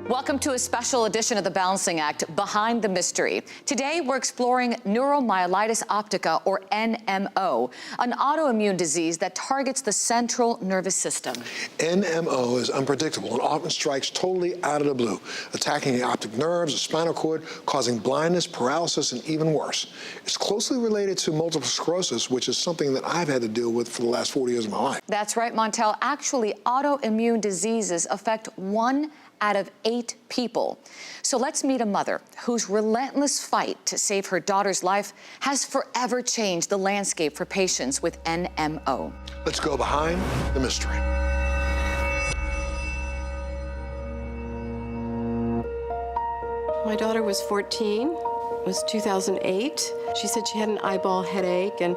Welcome to a special edition of the Balancing Act, Behind the Mystery. Today, we're exploring Neuromyelitis Optica, or NMO, an autoimmune disease that targets the central nervous system. NMO is unpredictable and often strikes totally out of the blue, attacking the optic nerves, the spinal cord, causing blindness, paralysis, and even worse. It's closely related to multiple sclerosis, which is something that I've had to deal with for the last 40 years of my life. That's right, Montel. Actually, autoimmune diseases affect 1 out of 8 people. So let's meet a mother whose relentless fight to save her daughter's life has forever changed the landscape for patients with NMO. Let's go behind the mystery. My daughter was 14. It was 2008. She said she had an eyeball headache and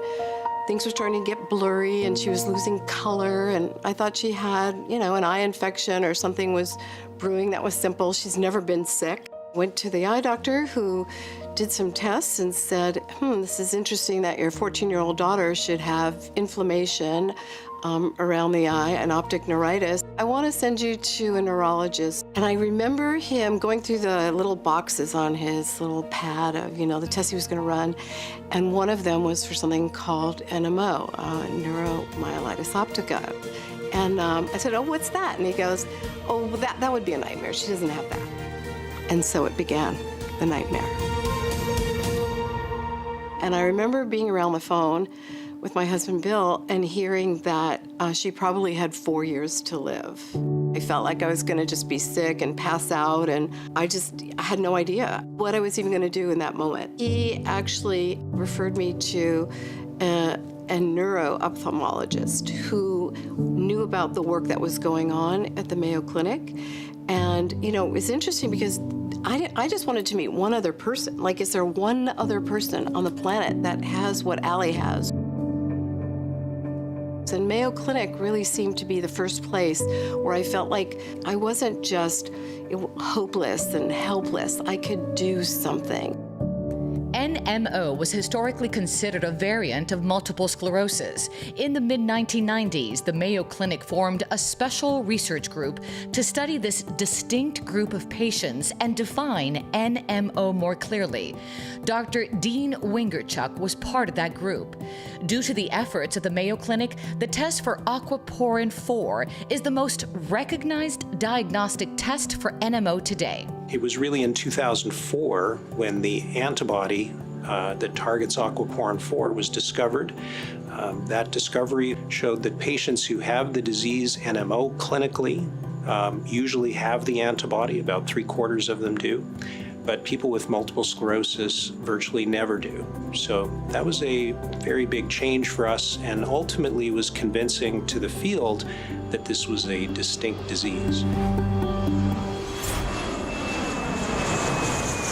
things were starting to get blurry and she was losing color, and I thought she had, an eye infection or something was brewing. That was simple. She's never been sick. Went to the eye doctor who did some tests and said, this is interesting that your 14-year-old daughter should have inflammation around the eye and optic neuritis. I want to send you to a neurologist. And I remember him going through the little boxes on his little pad of, the test he was going to run. And one of them was for something called NMO, Neuromyelitis Optica. And I said, oh, what's that? And he goes, oh, well, that would be a nightmare. She doesn't have that. And so it began, the nightmare. And I remember being around the phone with my husband, Bill, and hearing that she probably had 4 years to live. I felt like I was gonna just be sick and pass out, and I had no idea what I was even gonna do in that moment. He actually referred me to a neuro-ophthalmologist who knew about the work that was going on at the Mayo Clinic. And, it was interesting because I just wanted to meet one other person. Like, is there one other person on the planet that has what Allie has? And Mayo Clinic really seemed to be the first place where I felt like I wasn't just hopeless and helpless. I could do something. NMO was historically considered a variant of multiple sclerosis. In the mid-1990s, the Mayo Clinic formed a special research group to study this distinct group of patients and define NMO more clearly. Dr. Dean Wingerchuk was part of that group. Due to the efforts of the Mayo Clinic, the test for aquaporin 4 is the most recognized diagnostic test for NMO today. It was really in 2004 when the antibody that targets aquaporin 4 was discovered. That discovery showed that patients who have the disease NMO clinically usually have the antibody, about 3/4 of them do, but people with multiple sclerosis virtually never do. So that was a very big change for us, and ultimately was convincing to the field that this was a distinct disease.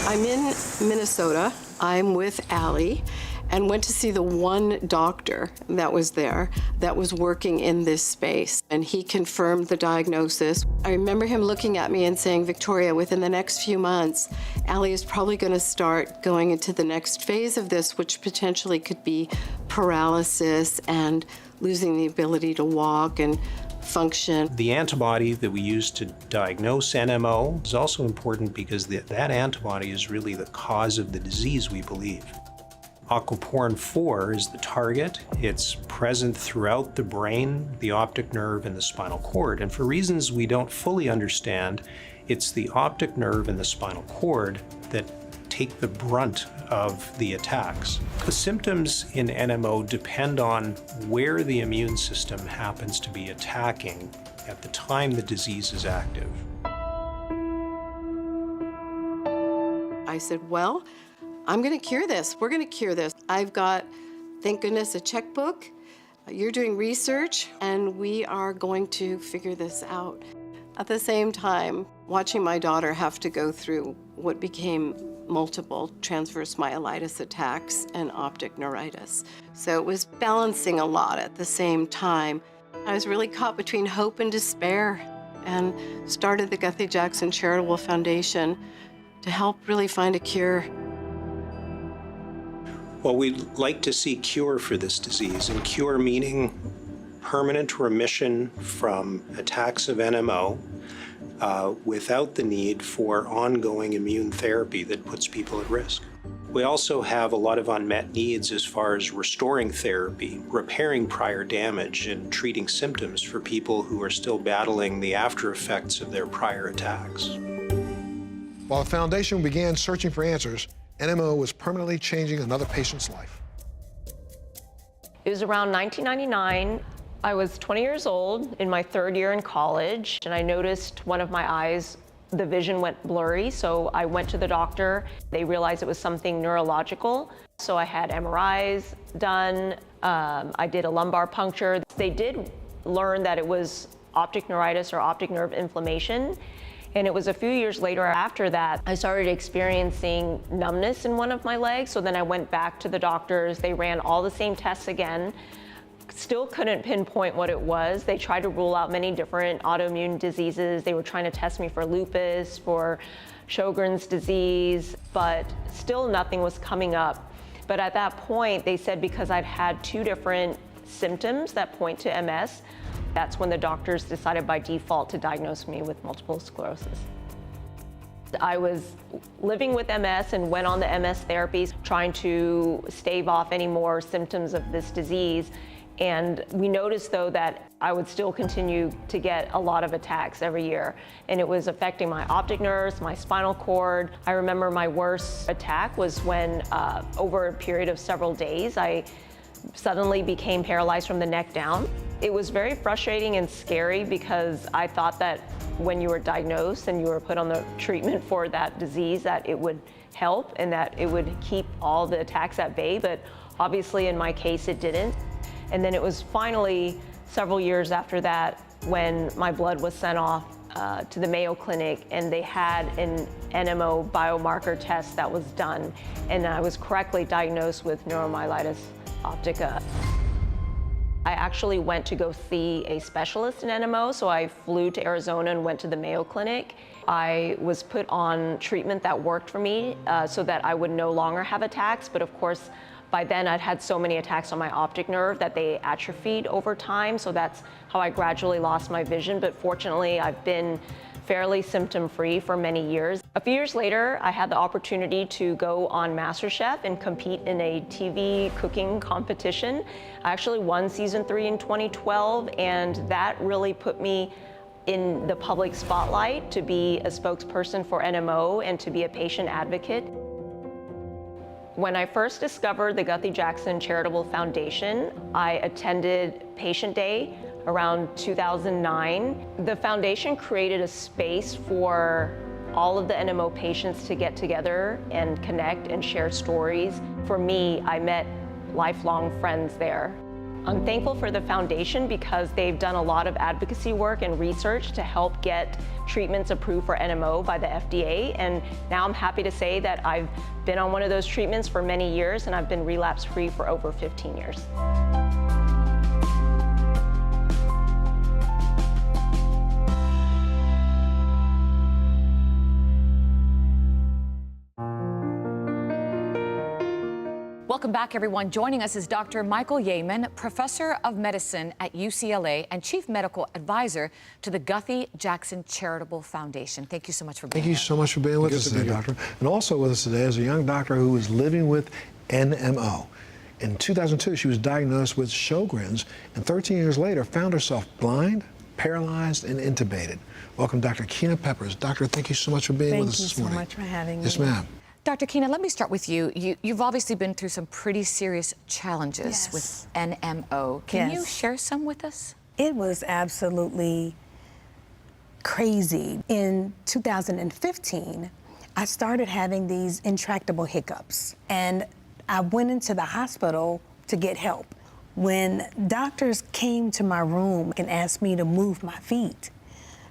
I'm in Minnesota. I'm with Allie and went to see the one doctor that was there that was working in this space. And he confirmed the diagnosis. I remember him looking at me and saying, Victoria, within the next few months, Allie is probably going to start going into the next phase of this, which potentially could be paralysis and losing the ability to walk and function. The antibody that we use to diagnose NMO is also important because that antibody is really the cause of the disease, we believe. Aquaporin 4 is the target. It's present throughout the brain, the optic nerve, and the spinal cord. And for reasons we don't fully understand, it's the optic nerve and the spinal cord that take the brunt of the attacks. The symptoms in NMO depend on where the immune system happens to be attacking at the time the disease is active. I said, well, I'm going to cure this. We're going to cure this. I've got, thank goodness, a checkbook. You're doing research, and we are going to figure this out. At the same time, watching my daughter have to go through what became multiple transverse myelitis attacks and optic neuritis. So it was balancing a lot at the same time. I was really caught between hope and despair, and started the Guthy-Jackson Charitable Foundation to help really find a cure. Well, we'd like to see cure for this disease, and cure meaning permanent remission from attacks of NMO, without the need for ongoing immune therapy that puts people at risk. We also have a lot of unmet needs as far as restoring therapy, repairing prior damage, and treating symptoms for people who are still battling the after effects of their prior attacks. While the foundation began searching for answers, NMO was permanently changing another patient's life. It was around 1999. I was 20 years old in my third year in college, and I noticed one of my eyes, the vision went blurry, so I went to the doctor. They realized it was something neurological, so I had MRIs done. I did a lumbar puncture. They did learn that it was optic neuritis or optic nerve inflammation, and it was a few years later after that I started experiencing numbness in one of my legs, so then I went back to the doctors. They ran all the same tests again. Still couldn't pinpoint what it was. They tried to rule out many different autoimmune diseases. They were trying to test me for lupus, for Sjogren's disease, but still nothing was coming up. But at that point, they said because I'd had 2 different symptoms that point to MS, that's when the doctors decided by default to diagnose me with multiple sclerosis. I was living with MS and went on the MS therapies, trying to stave off any more symptoms of this disease. And we noticed, though, that I would still continue to get a lot of attacks every year. And it was affecting my optic nerves, my spinal cord. I remember my worst attack was when, over a period of several days, I suddenly became paralyzed from the neck down. It was very frustrating and scary because I thought that when you were diagnosed and you were put on the treatment for that disease, that it would help and that it would keep all the attacks at bay. But obviously, in my case, it didn't. And then it was finally several years after that when my blood was sent off to the Mayo Clinic, and they had an NMO biomarker test that was done, and I was correctly diagnosed with Neuromyelitis Optica. I actually went to go see a specialist in NMO, so I flew to Arizona and went to the Mayo Clinic. I was put on treatment that worked for me so that I would no longer have attacks, but of course, by then I'd had so many attacks on my optic nerve that they atrophied over time, so that's how I gradually lost my vision. But fortunately, I've been fairly symptom-free for many years. A few years later, I had the opportunity to go on MasterChef and compete in a TV cooking competition. I actually won season 3 in 2012, and that really put me in the public spotlight to be a spokesperson for NMO and to be a patient advocate. When I first discovered the Guthy-Jackson Charitable Foundation, I attended Patient Day around 2009. The foundation created a space for all of the NMO patients to get together and connect and share stories. For me, I met lifelong friends there. I'm thankful for the foundation because they've done a lot of advocacy work and research to help get treatments approved for NMO by the FDA. And now I'm happy to say that I've been on one of those treatments for many years, and I've been relapse-free for over 15 years. Welcome back, everyone. Joining us is Dr. Michael Yeaman, Professor of Medicine at UCLA and Chief Medical Advisor to the Guthy-Jackson Charitable Foundation. Thank you so much for being here. Thank you so much for being with us today, Doctor. And also with us today is a young doctor who is living with NMO. In 2002, she was diagnosed with Sjogren's, and 13 years later found herself blind, paralyzed, and intubated. Welcome, Dr. Keena Peppers. Doctor, thank you so much for being with us this morning. Thank you so much for having me. Yes, ma'am. Dr. Keena, let me start with you. You've obviously been through some pretty serious challenges with NMO. Can you share some with us? It was absolutely crazy. In 2015, I started having these intractable hiccups, and I went into the hospital to get help. When doctors came to my room and asked me to move my feet,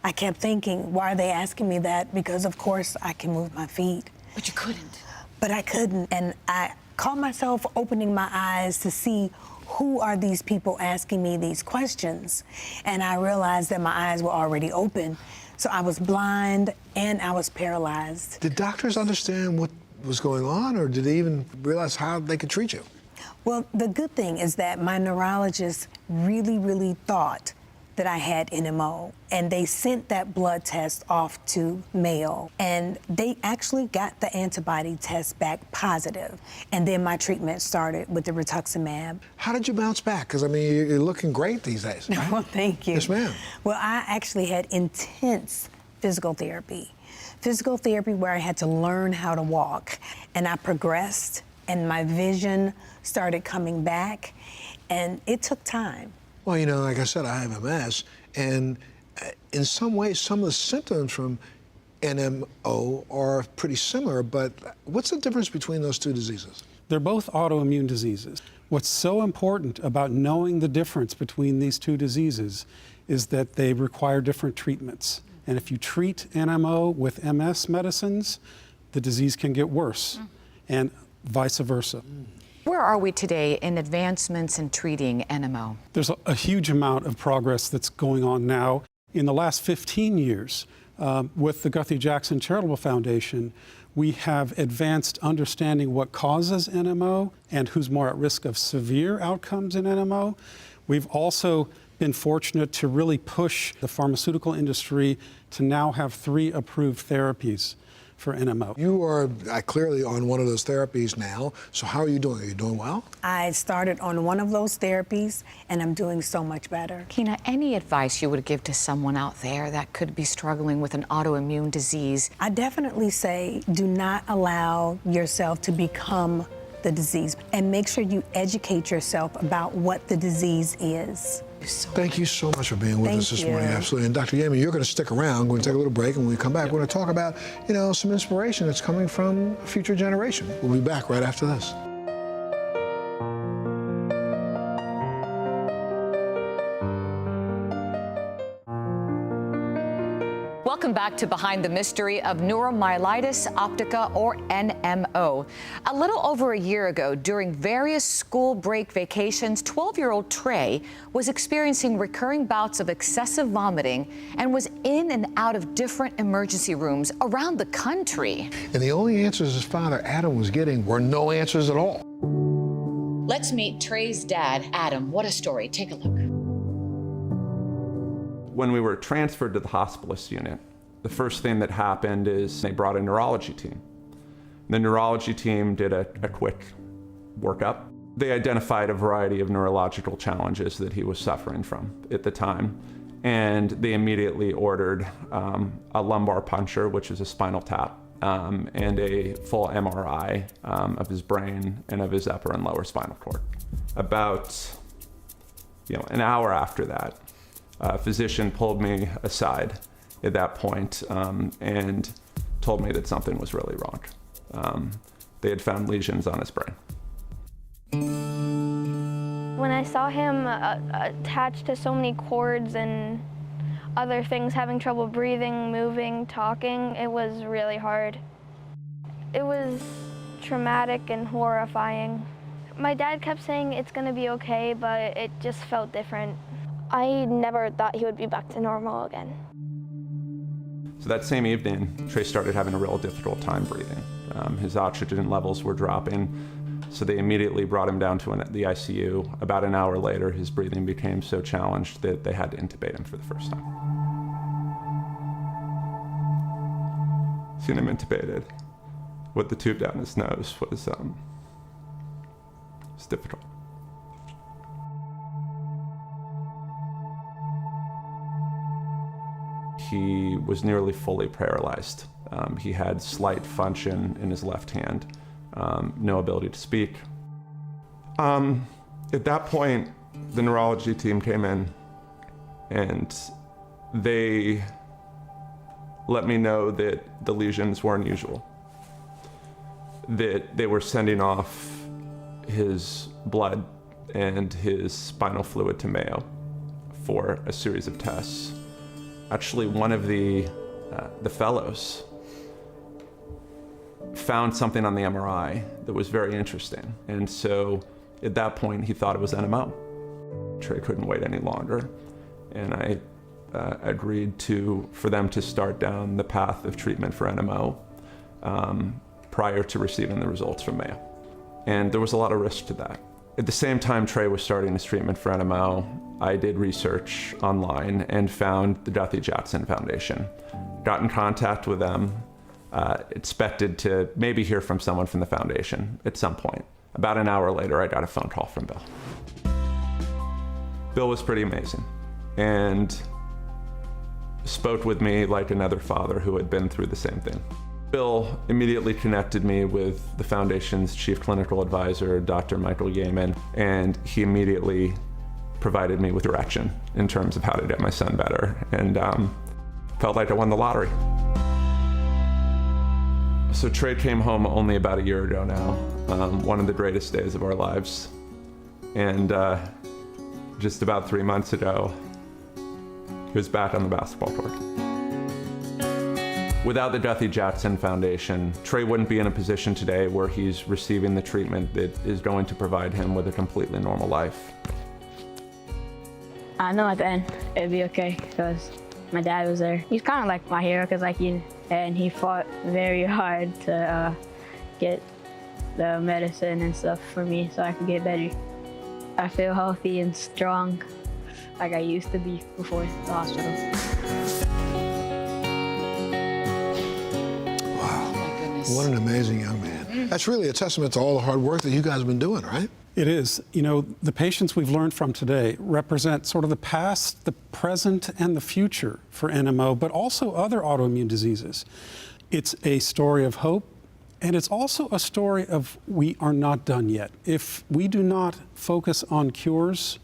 I kept thinking, why are they asking me that? Because of course I can move my feet. But you couldn't. But I couldn't, and I caught myself opening my eyes to see who are these people asking me these questions. And I realized that my eyes were already open. So I was blind and I was paralyzed. Did doctors understand what was going on, or did they even realize how they could treat you? Well, the good thing is that my neurologist really thought that I had NMO, and they sent that blood test off to Mayo, and they actually got the antibody test back positive. And then my treatment started with the rituximab. How did you bounce back? Because, I mean, you're looking great these days, right? Well, thank you. Yes, ma'am. Well, I actually had intense physical therapy where I had to learn how to walk, and I progressed, and my vision started coming back, and it took time. Well, you know, like I said, I have MS, and in some ways, some of the symptoms from NMO are pretty similar, but what's the difference between those two diseases? They're both autoimmune diseases. What's so important about knowing the difference between these two diseases is that they require different treatments. And if you treat NMO with MS medicines, the disease can get worse, and vice versa. Where are we today in advancements in treating NMO? There's a huge amount of progress that's going on now. In the last 15 years, with the Guthy-Jackson Charitable Foundation, we have advanced understanding what causes NMO and who's more at risk of severe outcomes in NMO. We've also been fortunate to really push the pharmaceutical industry to now have 3 approved therapies for NMO. You are clearly on one of those therapies now, so how are you doing? Are you doing well? I started on one of those therapies, and I'm doing so much better. Kina, any advice you would give to someone out there that could be struggling with an autoimmune disease? I definitely say do not allow yourself to become the disease, and make sure you educate yourself about what the disease is. Thank you so much for being with us this morning, absolutely. And Dr. Yeaman, you're going to stick around. We're going to take a little break, and when we come back, we're going to talk about, you know, some inspiration that's coming from a future generation. We'll be back right after this. Welcome back to Behind the Mystery of Neuromyelitis Optica, or NMO. A little over a year ago, during various school break vacations, 12-year-old Trey was experiencing recurring bouts of excessive vomiting and was in and out of different emergency rooms around the country. And the only answers his father, Adam, was getting were no answers at all. Let's meet Trey's dad, Adam. What a story. Take a look. When we were transferred to the hospitalist unit, the first thing that happened is they brought a neurology team. The neurology team did a quick workup. They identified a variety of neurological challenges that he was suffering from at the time, and they immediately ordered a lumbar puncture, which is a spinal tap, and a full MRI of his brain and of his upper and lower spinal cord. About an hour after that, a physician pulled me aside at that point and told me that something was really wrong. They had found lesions on his brain. When I saw him attached to so many cords and other things, having trouble breathing, moving, talking, it was really hard. It was traumatic and horrifying. My dad kept saying it's gonna be okay, but it just felt different. I never thought he would be back to normal again. So that same evening, Trey started having a real difficult time breathing. His oxygen levels were dropping, so they immediately brought him down to the ICU. About an hour later, his breathing became so challenged that they had to intubate him for the first time. Seeing him intubated with the tube down his nose was difficult. He was nearly fully paralyzed. He had slight function in his left hand, no ability to speak. At that point, the neurology team came in and they let me know that the lesions weren't usual, that they were sending off his blood and his spinal fluid to Mayo for a series of tests. Actually, one of the fellows found something on the MRI that was very interesting. And so at that point, he thought it was NMO. Trey couldn't wait any longer. And I agreed for them to start down the path of treatment for NMO prior to receiving the results from Mayo. And there was a lot of risk to that. At the same time Trey was starting his treatment for NMO, I did research online and found the Guthy-Jackson Foundation. Got in contact with them, expected to maybe hear from someone from the foundation at some point. About an hour later, I got a phone call from Bill. Bill was pretty amazing and spoke with me like another father who had been through the same thing. Bill immediately connected me with the foundation's chief clinical advisor, Dr. Michael Yeaman, and he immediately provided me with direction in terms of how to get my son better, and felt like I won the lottery. So Trey came home only about a year ago now, one of the greatest days of our lives. And just about 3 months ago, he was back on the basketball court. Without the Guthy-Jackson Foundation, Trey wouldn't be in a position today where he's receiving the treatment that is going to provide him with a completely normal life. I know at the end it'd be okay because my dad was there. He's kind of like my hero because and he fought very hard to get the medicine and stuff for me so I could get better. I feel healthy and strong like I used to be before the hospital. What an amazing young man. That's really a testament to all the hard work that you guys have been doing, right? It is. You know, the patients we've learned from today represent sort of the past, the present, and the future for NMO, but also other autoimmune diseases. It's a story of hope, and it's also a story of we are not done yet. If we do not focus on cures,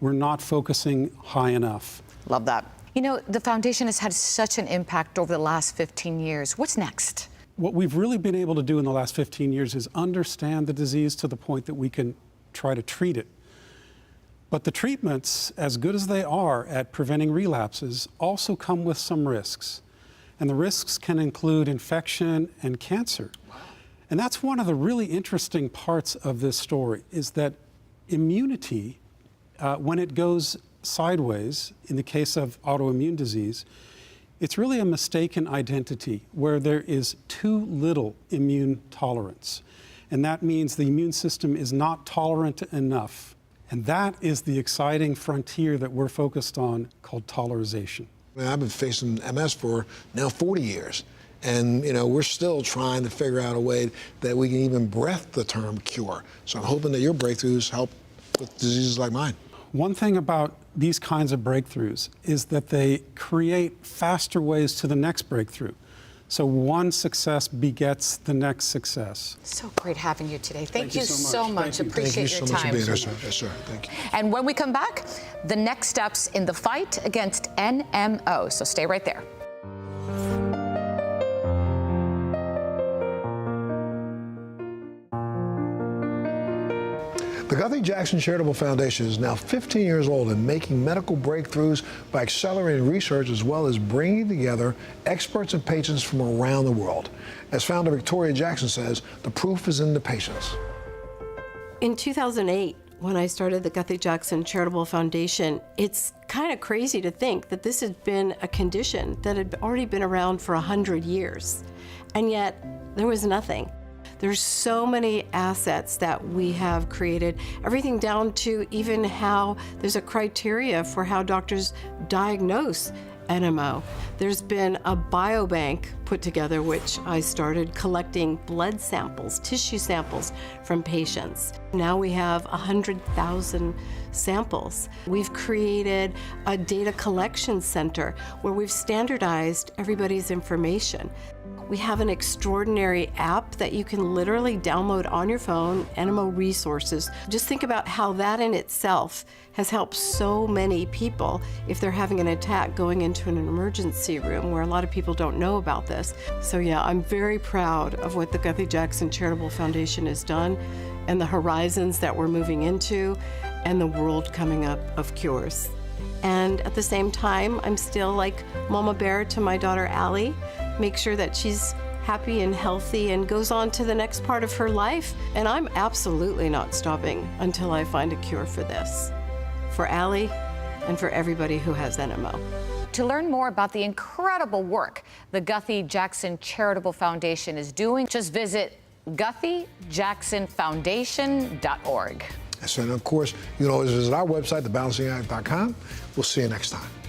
we're not focusing high enough. Love that. You know, the foundation has had such an impact over the last 15 years. What's next? What we've really been able to do in the last 15 years is understand the disease to the point that we can try to treat it. But the treatments, as good as they are at preventing relapses, also come with some risks. And the risks can include infection and cancer. Wow. And that's one of the really interesting parts of this story, is that immunity, when it goes sideways, in the case of autoimmune disease, it's really a mistaken identity where there is too little immune tolerance. And that means the immune system is not tolerant enough. And that is the exciting frontier that we're focused on, called tolerization. I've been facing MS for now 40 years. And, you know, we're still trying to figure out a way that we can even breath the term cure. So I'm hoping that your breakthroughs help with diseases like mine. One thing about these kinds of breakthroughs is that they create faster ways to the next breakthrough. So one success begets the next success. So great having you today. Thank you so much. Thank Appreciate your time. Thank you so much for being here, sir. Yes, sir. Thank you. And when we come back, the next steps in the fight against NMO. So stay right there. The Guthy-Jackson Charitable Foundation is now 15 years old and making medical breakthroughs by accelerating research as well as bringing together experts and patients from around the world. As founder Victoria Jackson says, the proof is in the patients. In 2008, when I started the Guthy-Jackson Charitable Foundation, it's kind of crazy to think that this had been a condition that had already been around for 100 years. And yet, there was nothing. There's so many assets that we have created, everything down to even how there's a criteria for how doctors diagnose NMO. There's been a biobank put together, which I started collecting blood samples, tissue samples from patients. Now we have 100,000 samples. We've created a data collection center where we've standardized everybody's information. We have an extraordinary app that you can literally download on your phone, NMO Resources. Just think about how that in itself has helped so many people if they're having an attack going into an emergency room, where a lot of people don't know about this. So yeah, I'm very proud of what the Guthy-Jackson Charitable Foundation has done and the horizons that we're moving into and the world coming up of cures. And at the same time, I'm still like Mama Bear to my daughter Allie, make sure that she's happy and healthy and goes on to the next part of her life. And I'm absolutely not stopping until I find a cure for this, for Allie and for everybody who has NMO. To learn more about the incredible work the Guthy-Jackson Charitable Foundation is doing, just visit Guthy-JacksonFoundation.org. And so, of course, you can always visit our website, thebalancing act.com. We'll see you next time.